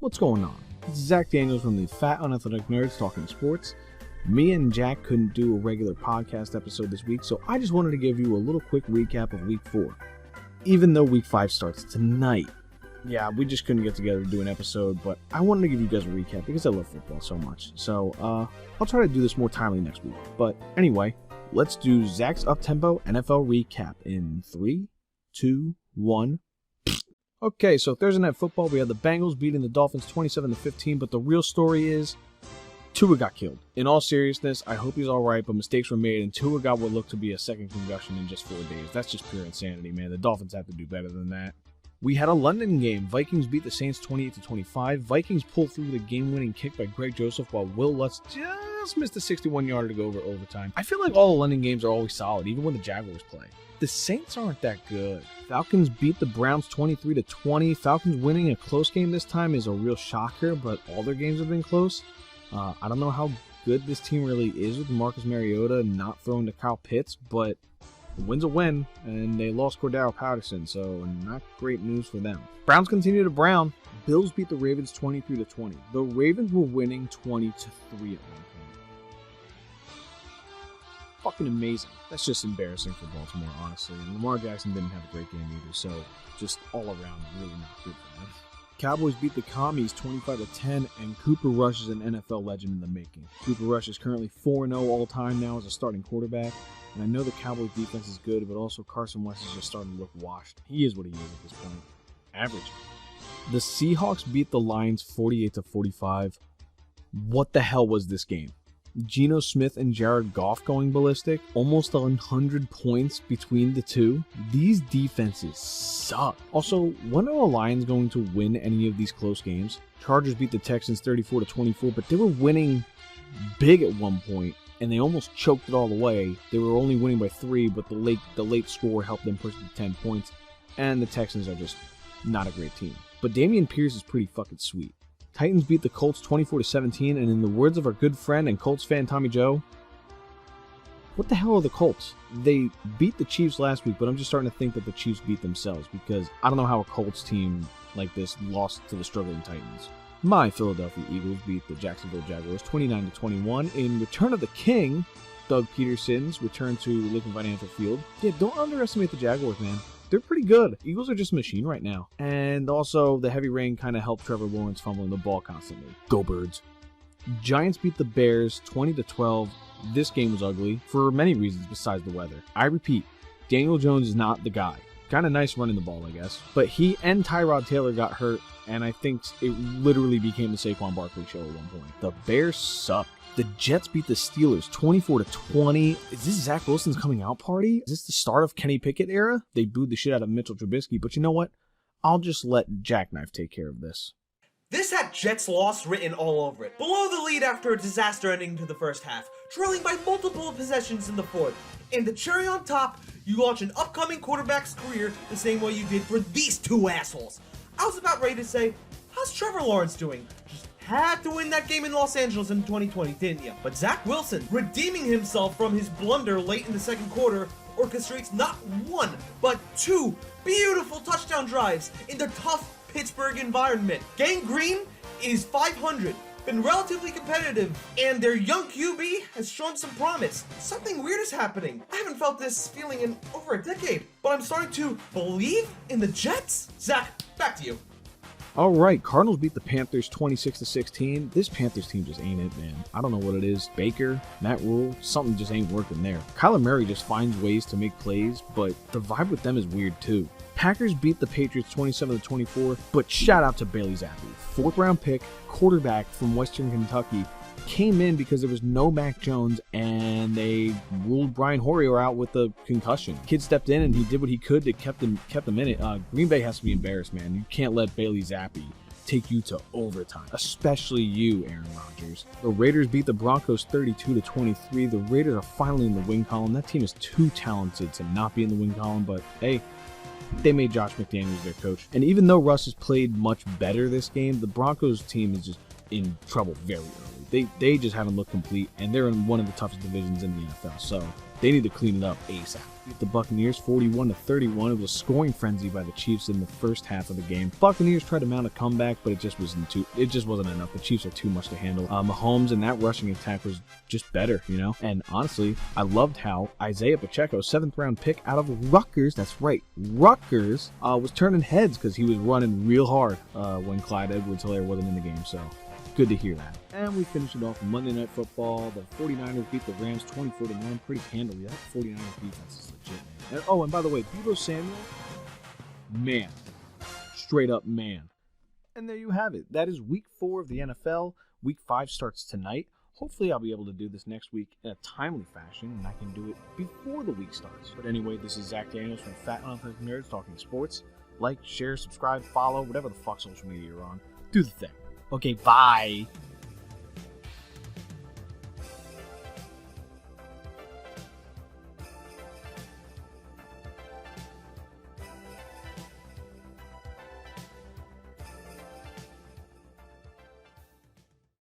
What's going on? It's Zach Danielz from the Fat Unathletic Nerds Talking Sports. Me and Jack couldn't do a regular podcast episode this week, so I just wanted to give you a little quick recap of Week 4. Even though Week 5 starts tonight. Yeah, we just couldn't get together to do an episode, but I wanted to give you guys a recap because I love football so much. So, I'll try to do this more timely next week. But anyway, let's do Zach's up-tempo NFL recap in 3, 2, 1... Okay, so Thursday Night Football, we had the Bengals beating the Dolphins 27-15, but the real story is Tua got killed. In all seriousness, I hope he's alright, but mistakes were made, and Tua got what looked to be a second concussion in just 4 days. That's just pure insanity, man. The Dolphins have to do better than that. We had a London game. Vikings beat the Saints 28-25. Vikings pulled through the game-winning kick by Greg Joseph, while Will Lutz just missed a 61-yarder to go over overtime. I feel like all the London games are always solid, even when the Jaguars play. The Saints aren't that good. Falcons beat the Browns 23-20. Falcons winning a close game this time is a real shocker, but all their games have been close. I don't know how good this team really is with Marcus Mariota not throwing to Kyle Pitts, but a win's a win, and they lost Cordero Patterson, so not great news for them. Browns continue to brown. Bills beat the Ravens 23-20. The Ravens were winning 20-3 at one point. Fucking amazing. That's just embarrassing for Baltimore, honestly. And Lamar Jackson didn't have a great game either, so just all around really not good for them. Cowboys beat the Commies 25-10, and Cooper Rush is an NFL legend in the making. Cooper Rush is currently 4-0 all-time now as a starting quarterback, and I know the Cowboys defense is good, but also Carson Wentz is just starting to look washed. He is what he is at this point. Average. The Seahawks beat the Lions 48-45. What the hell was this game? Geno Smith and Jared Goff going ballistic. Almost 100 points between the two. These defenses suck. Also, when are the Lions going to win any of these close games? Chargers beat the Texans 34-24, but they were winning big at one point, and they almost choked it all the way. They were only winning by 3, but the late score helped them push to 10 points, and the Texans are just not a great team. But Dameon Pierce is pretty fucking sweet. Titans beat the Colts 24-17, and in the words of our good friend and Colts fan Tommy Joe, what the hell are the Colts? They beat the Chiefs last week, but I'm just starting to think that the Chiefs beat themselves, because I don't know how a Colts team like this lost to the struggling Titans. My Philadelphia Eagles beat the Jacksonville Jaguars 29-21. In return of the king, Doug Peterson's return to Lincoln Financial Field. Yeah, don't underestimate the Jaguars, man. They're pretty good. Eagles are just a machine right now. And also, the heavy rain kind of helped Trevor Lawrence fumbling the ball constantly. Go Birds. Giants beat the Bears 20-12. This game was ugly for many reasons besides the weather. I repeat, Daniel Jones is not the guy. Kind of nice running the ball, I guess. But he and Tyrod Taylor got hurt, and I think it literally became the Saquon Barkley show at one point. The Bears suck. The Jets beat the Steelers 24-20. Is this Zach Wilson's coming out party? Is this the start of Kenny Pickett era? They booed the shit out of Mitchell Trubisky, but you know what? I'll just let Jackknife take care of this. This had Jets loss written all over it. Below the lead after a disaster ending to the first half, trailing by multiple possessions in the fourth. And the cherry on top, you launch an upcoming quarterback's career the same way you did for these two assholes. I was about ready to say, how's Trevor Lawrence doing? Just had to win that game in Los Angeles in 2020, didn't you? But Zach Wilson, redeeming himself from his blunder late in the second quarter, orchestrates not one, but 2 beautiful touchdown drives in the tough Pittsburgh environment. Gang Green is 500, been relatively competitive, and their young QB has shown some promise. Something weird is happening. I haven't felt this feeling in over a decade, but I'm starting to believe in the Jets. Zach, back to you. All right, Cardinals beat the Panthers 26-16. This Panthers team just ain't it, man. I don't know what it is. Baker, Matt Rule, something just ain't working there. Kyler Murray just finds ways to make plays, but the vibe with them is weird too. Packers beat the Patriots 27-24, but shout out to Bailey Zappi. 4th round pick, quarterback from Western Kentucky, came in because there was no Mac Jones, and they ruled Brian Hoyer out with a concussion. Kid stepped in and he did what he could to kept them in it. Green Bay has to be embarrassed, man. You can't let Bailey Zappi take you to overtime, especially you, Aaron Rodgers. The Raiders beat the Broncos 32-23. The Raiders are finally in the win column. That team is too talented to not be in the win column, but hey, they made Josh McDaniels their coach. And even though Russ has played much better this game, the Broncos team is just in trouble very early. They just haven't looked complete, and they're in one of the toughest divisions in the NFL. So They need to clean it up ASAP. Beat the Buccaneers 41-31. It was a scoring frenzy by the Chiefs in the first half of the game. Buccaneers tried to mount a comeback, but it just wasn't enough. The Chiefs are too much to handle. Mahomes and that rushing attack was just better, you know? And honestly, I loved how Isaiah Pacheco, 7th round pick out of Rutgers, that's right, Rutgers, was turning heads because he was running real hard when Clyde Edwards-Helaire wasn't in the game, so good to hear that. And we finish it off Monday Night Football. The 49ers beat the Rams 24-9 pretty handily. That 49ers defense is legit, man. And by the way, Deebo Samuel, man. Straight up man. And there you have it. That is week 4 of the NFL. Week 5 starts tonight. Hopefully I'll be able to do this next week in a timely fashion, and I can do it before the week starts. But anyway, this is Zach Danielz from Fat Unathletic Nerds talking sports. Like, share, subscribe, follow, whatever the fuck social media you're on. Do the thing. Okay, bye.